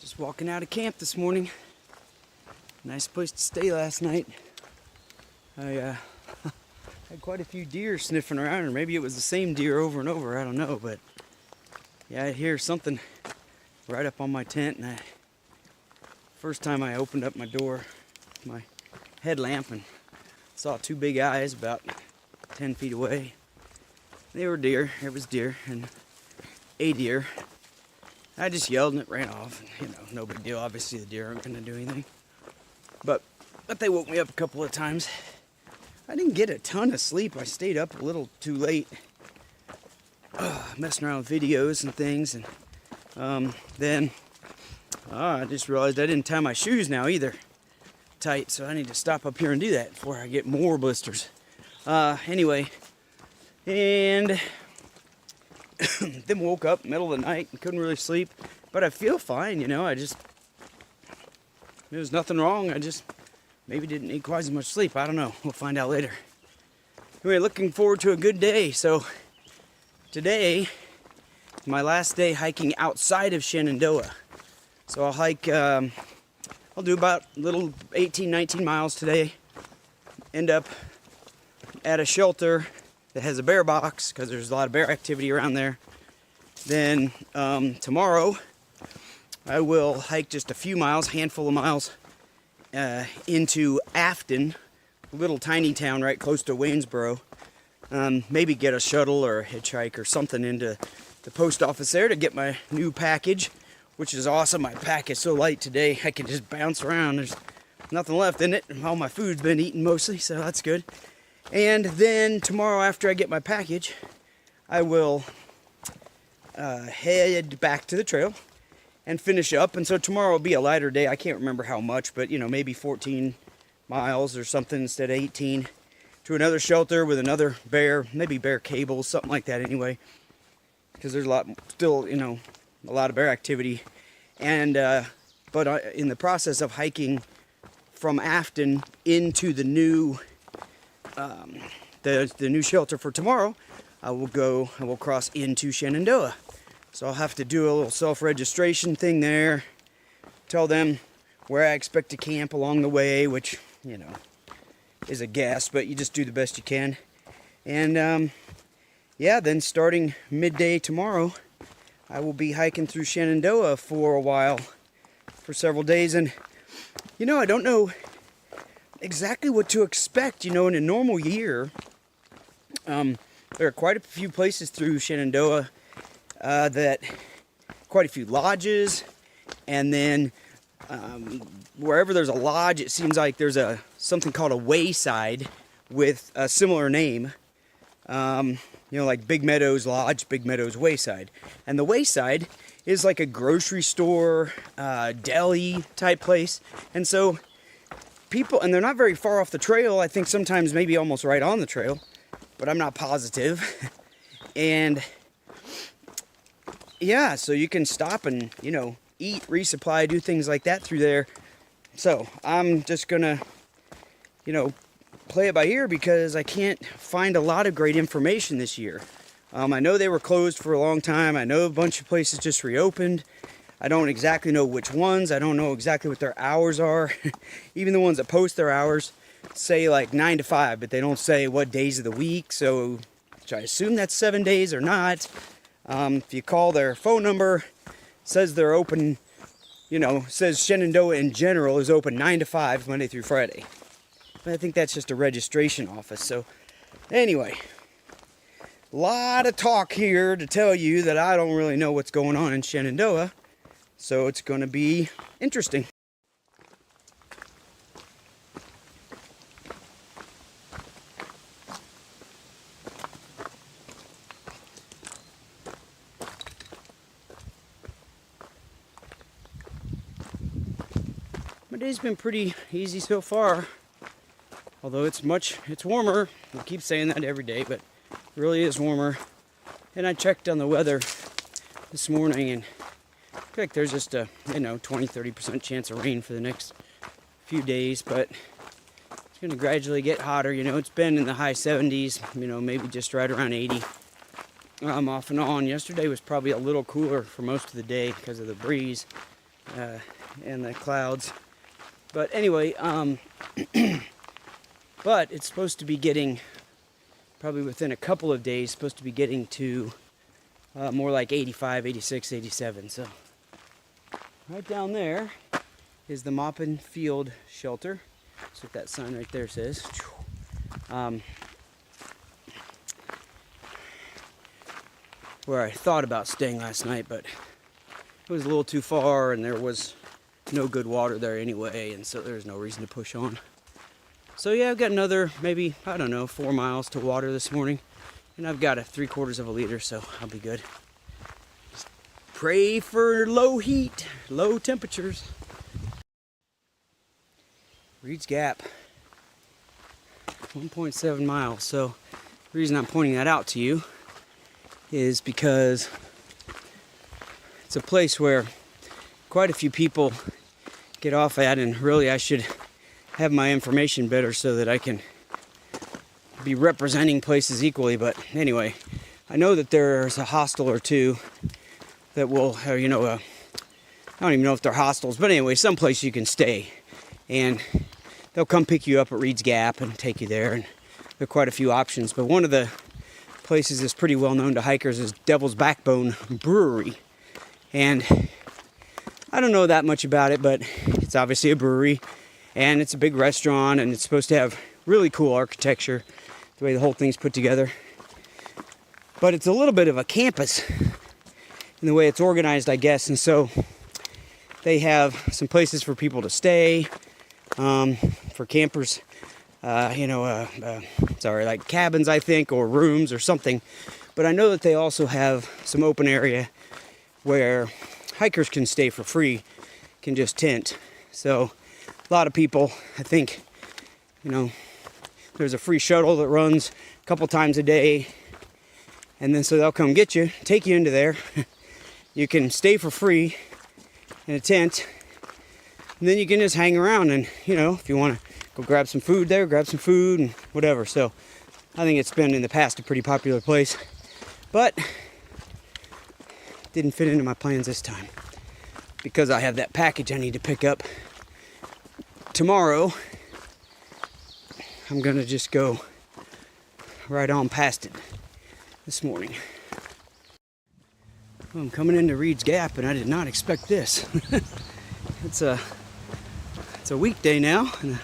Just walking out of camp this morning. Nice place to stay last night. I had quite a few deer sniffing around, or maybe it was the same deer over and over, I don't know, but yeah, I hear something right up on my tent, and first time I opened up my door, my headlamp, and saw two big eyes about 10 feet away. They were deer. It was deer, and a deer. I just yelled and it ran off. And, no big deal. Obviously the deer aren't going to do anything. But they woke me up a couple of times. I didn't get a ton of sleep. I stayed up a little too late, messing around with videos and things. And then I just realized I didn't tie my shoes now either tight. So I need to stop up here and do that before I get more blisters. Anyway, and then woke up middle of the night and couldn't really sleep, but I feel fine, there was nothing wrong. I just maybe didn't need quite as much sleep. I don't know. We'll find out later. Anyway, looking forward to a good day. So today, my last day hiking outside of Shenandoah. So I'll hike, I'll do about a little 18, 19 miles today. End up at a shelter that has a bear box because there's a lot of bear activity around there. Then tomorrow I will hike just a few miles, handful of miles, into Afton, a little tiny town right close to Waynesboro. Maybe get a shuttle or a hitchhike or something into the post office there to get my new package, which is awesome. My pack is so light today, I can just bounce around. There's nothing left in it. All my food's been eaten mostly, so that's good. And then tomorrow after I get my package, I will head back to the trail and finish up. And so tomorrow will be a lighter day. I can't remember how much, but maybe 14 miles or something instead of 18, to another shelter with another bear, maybe bear cables, something like that anyway, because there's still a lot of bear activity. And but in the process of hiking from Afton into the new the new shelter for tomorrow, I will cross into Shenandoah. So I'll have to do a little self-registration thing there, tell them where I expect to camp along the way, which, is a guess, but you just do the best you can. And yeah, then starting midday tomorrow, I will be hiking through Shenandoah for a while, for several days. And, I don't know exactly what to expect. In a normal year, there are quite a few places through Shenandoah, quite a few lodges, and then wherever there's a lodge, it seems like there's something called a wayside with a similar name, like Big Meadows Lodge, Big Meadows Wayside. And the wayside is like a grocery store, deli type place, and so people, and they're not very far off the trail. I think sometimes maybe almost right on the trail, but I'm not positive. And yeah, so you can stop and, eat, resupply, do things like that through there. So I'm just gonna, play it by ear because I can't find a lot of great information this year. I know they were closed for a long time. I know a bunch of places just reopened. I don't exactly know which ones. I don't know exactly what their hours are. Even the ones that post their hours say like 9 to 5, but they don't say what days of the week. So I assume that's 7 days or not. If you call their phone number, says they're open, says Shenandoah in general is open 9 to 5, Monday through Friday. But I think that's just a registration office. So anyway, a lot of talk here to tell you that I don't really know what's going on in Shenandoah. So it's going to be interesting. My day's been pretty easy so far, although it's warmer. I keep saying that every day, but it really is warmer. And I checked on the weather this morning, and I feel like there's just a 20-30% chance of rain for the next few days, but it's going to gradually get hotter. It's been in the high 70s, maybe just right around 80 off and on. Yesterday was probably a little cooler for most of the day because of the breeze. and the clouds. But anyway, but it's supposed to be getting, probably within a couple of days, supposed to be getting to more like 85, 86, 87. So right down there is the Maupin Field Shelter. That's what that sign right there says. Where I thought about staying last night, but it was a little too far and there was no good water there anyway, and so there's no reason to push on. So yeah, I've got another maybe, I don't know, 4 miles to water this morning, and I've got a 3/4 of a liter, so I'll be good. Just pray for low heat, low temperatures. Reed's Gap, 1.7 miles. So the reason I'm pointing that out to you is because it's a place where quite a few people get off at, and really I should have my information better so that I can be representing places equally. But anyway, I know that there's a hostel or two that will, I don't even know if they're hostels, but anyway, someplace you can stay, and they'll come pick you up at Reed's Gap and take you there, and there are quite a few options. But one of the places that's pretty well known to hikers is Devil's Backbone Brewery, and I don't know that much about it, but it's obviously a brewery, and it's a big restaurant, and it's supposed to have really cool architecture, the way the whole thing's put together. But it's a little bit of a campus in the way it's organized, I guess, and so they have some places for people to stay, for campers, like cabins, I think, or rooms or something. But I know that they also have some open area where hikers can stay for free, can just tent. So a lot of people, I think, there's a free shuttle that runs a couple times a day, and then so they'll come get you, take you into there. You can stay for free in a tent, and then you can just hang around, and if you want to go grab some food there, grab some food and whatever. So I think it's been in the past a pretty popular place, but didn't fit into my plans this time because I have that package I need to pick up tomorrow. I'm gonna just go right on past it this morning. Well, I'm coming into Reed's Gap, and I did not expect this. It's a weekday now, and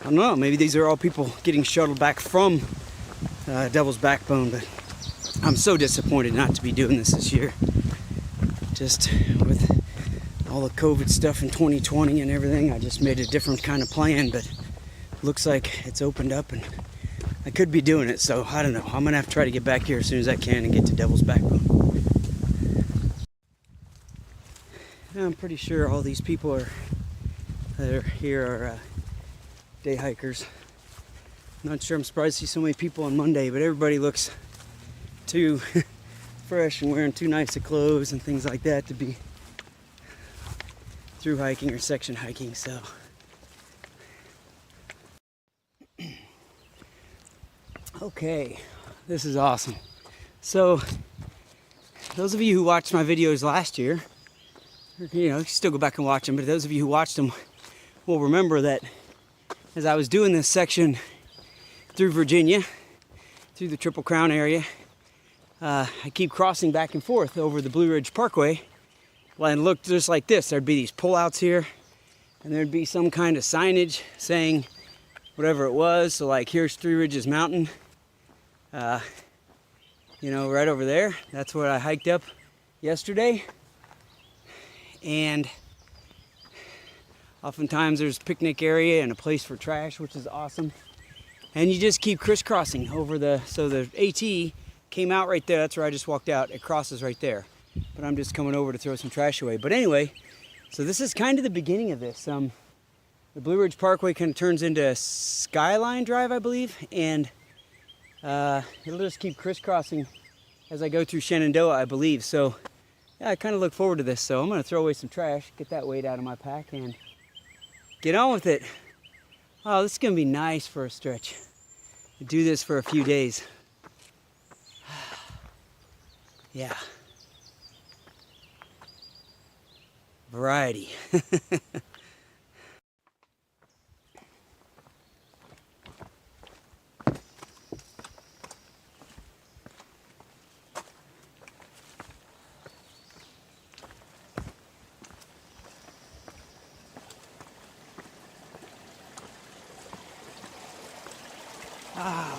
I don't know, maybe these are all people getting shuttled back from Devil's Backbone, but I'm so disappointed not to be doing this year. Just with all the COVID stuff in 2020 and everything, I just made a different kind of plan, but looks like it's opened up and I could be doing it, so I don't know. I'm gonna have to try to get back here as soon as I can and get to Devil's Backbone. I'm pretty sure all these people that are here are day hikers. Not sure, I'm surprised to see so many people on Monday, but everybody looks too fresh and wearing too nice of clothes and things like that to be through hiking or section hiking. So okay, this is awesome. So those of you who watched my videos last year, you can still go back and watch them, but those of you who watched them will remember that as I was doing this section through Virginia, through the Triple Crown area, I keep crossing back and forth over the Blue Ridge Parkway. Well, and it looked just like this. There'd be these pullouts here, and there'd be some kind of signage saying whatever it was. So like, here's Three Ridges Mountain, right over there. That's where I hiked up yesterday. And oftentimes there's a picnic area and a place for trash, which is awesome. And you just keep crisscrossing over so the AT came out right there. That's where I just walked out. It crosses right there. But I'm just coming over to throw some trash away. But anyway, so this is kind of the beginning of this. The Blue Ridge Parkway kind of turns into Skyline Drive, I believe. And it'll just keep crisscrossing as I go through Shenandoah, I believe. So yeah, I kind of look forward to this. So I'm going to throw away some trash, get that weight out of my pack, and get on with it. Oh, this is going to be nice for a stretch. Do this for a few days. Yeah. variety.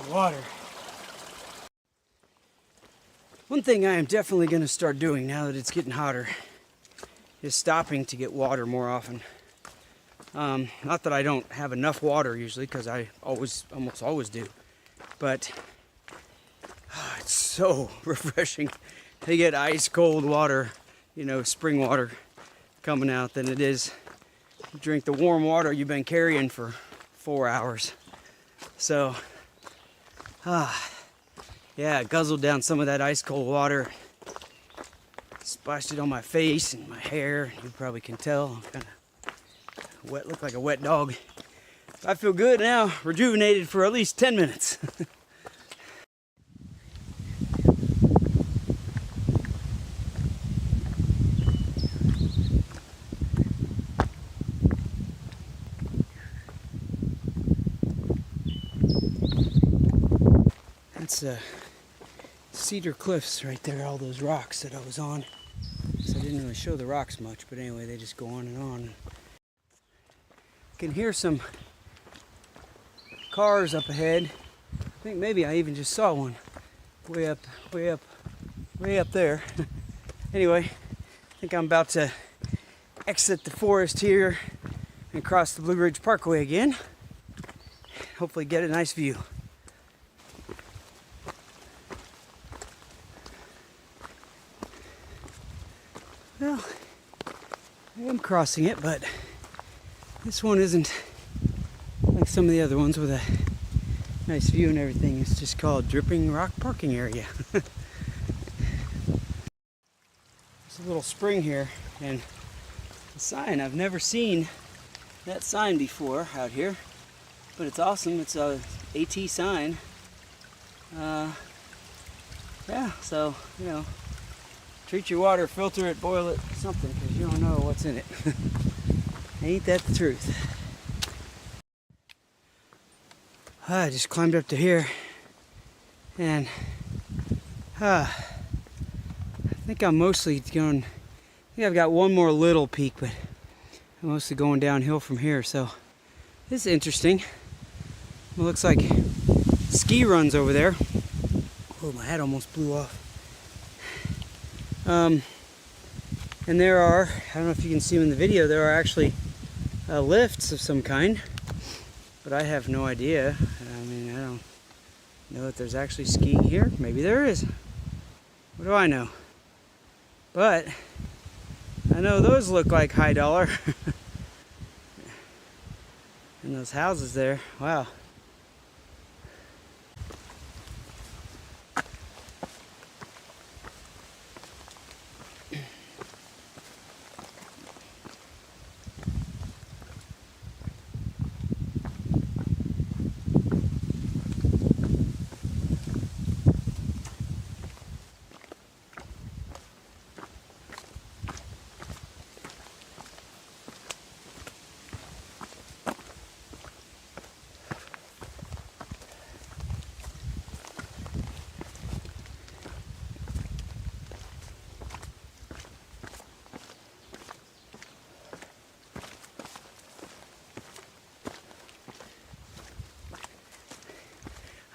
Water. One thing I am definitely going to start doing now that it's getting hotter is stopping to get water more often. Not that I don't have enough water usually, because I almost always do, but it's so refreshing to get ice cold water, you know, spring water coming out, than it is to drink the warm water you've been carrying for 4 hours. So yeah, guzzled down some of that ice cold water, splashed it on my face and my hair. You probably can tell I'm kind of wet, look like a wet dog. I feel good now, rejuvenated for at least 10 minutes. That's Cedar Cliffs right there, all those rocks that I was on. So I didn't really show the rocks much, but anyway, they just go on and on. I can hear some cars up ahead. I think maybe I even just saw one way up there. Anyway, I think I'm about to exit the forest here and cross the Blue Ridge Parkway again. Hopefully get a nice view. Well, I am crossing it, but this one isn't like some of the other ones with a nice view and everything. It's just called Dripping Rock Parking Area. There's a little spring here, and the sign, I've never seen that sign before out here, but it's awesome. It's a AT sign. Yeah, so, you know, treat your water, filter it, boil it, something, because you don't know what's in it. Ain't that the truth? I just climbed up to here, and I think I'm mostly going, I think I've got one more little peak, but I'm mostly going downhill from here, so this is interesting. It looks like ski runs over there. Oh, my hat almost blew off. And there are, I don't know if you can see them in the video, there are actually lifts of some kind, but I have no idea. I mean, I don't know if there's actually skiing here. Maybe there is. What do I know? But I know those look like high dollar. And those houses there, wow.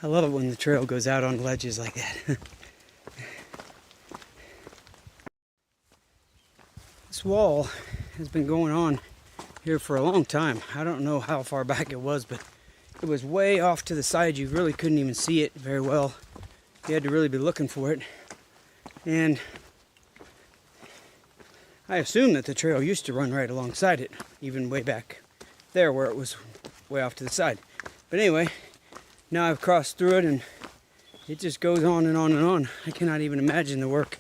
I love it when the trail goes out on ledges like that. This wall has been going on here for a long time. I don't know how far back it was, but it was way off to the side. You really couldn't even see it very well. You had to really be looking for it. And I assume that the trail used to run right alongside it, even way back there where it was way off to the side. But anyway, now I've crossed through it and it just goes on and on and on. I cannot even imagine the work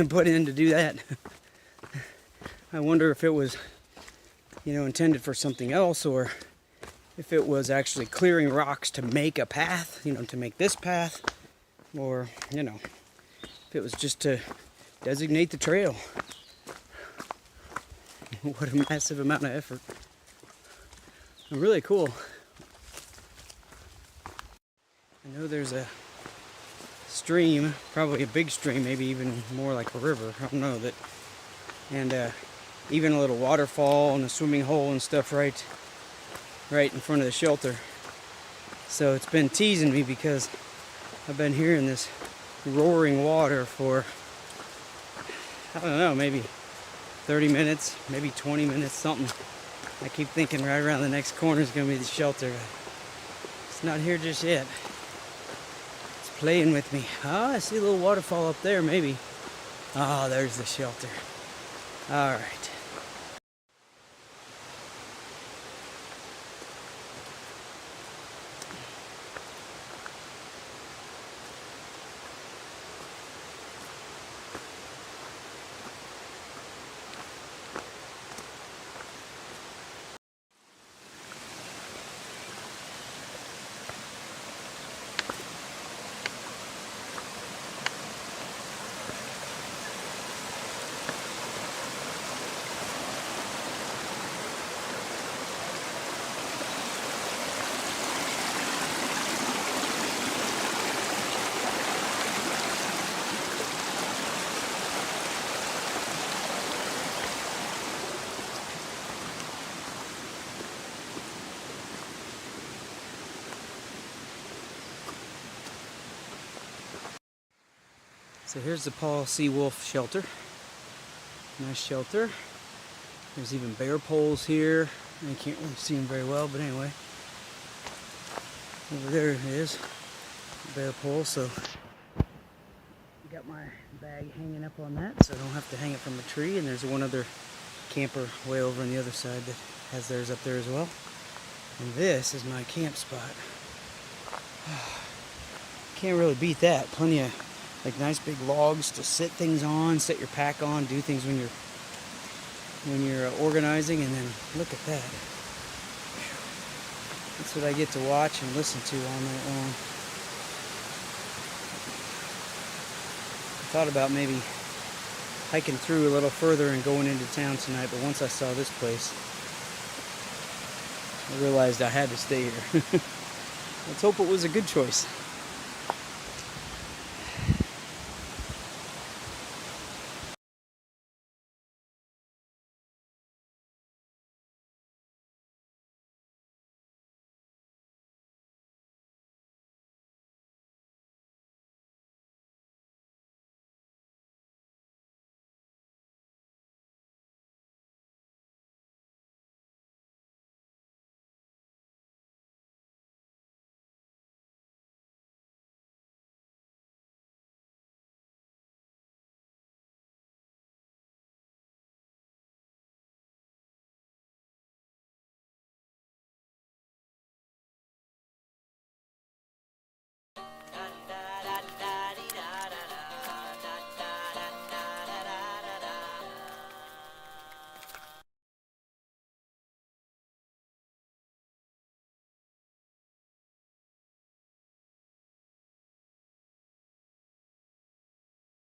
put in to do that. I wonder if it was, you know, intended for something else, or if it was actually clearing rocks to make a path, you know, to make this path, or, you know, if it was just to designate the trail. What a massive amount of effort. And really cool. I know there's a stream, probably a big stream, maybe even more like a river. I don't know that. And even a little waterfall and a swimming hole and stuff right in front of the shelter. So it's been teasing me because I've been hearing this roaring water for, I don't know, maybe 30 minutes, maybe 20 minutes, something. I keep thinking right around the next corner is going to be the shelter. It's not here just yet. It's playing with me. Ah, I see a little waterfall up there, maybe. Ah, there's the shelter. All right. So here's the Paul C. Wolf shelter. Nice shelter. There's even bear poles here. I can't really see them very well, but anyway. Over there it is. Bear pole, so I got my bag hanging up on that, so I don't have to hang it from a tree. And there's one other camper way over on the other side that has theirs up there as well. And this is my camp spot. Can't really beat that. Plenty of like nice big logs to sit things on, set your pack on, do things when you're organizing, and then look at that. That's what I get to watch and listen to all night long. I thought about maybe hiking through a little further and going into town tonight, but once I saw this place, I realized I had to stay here. Let's hope it was a good choice.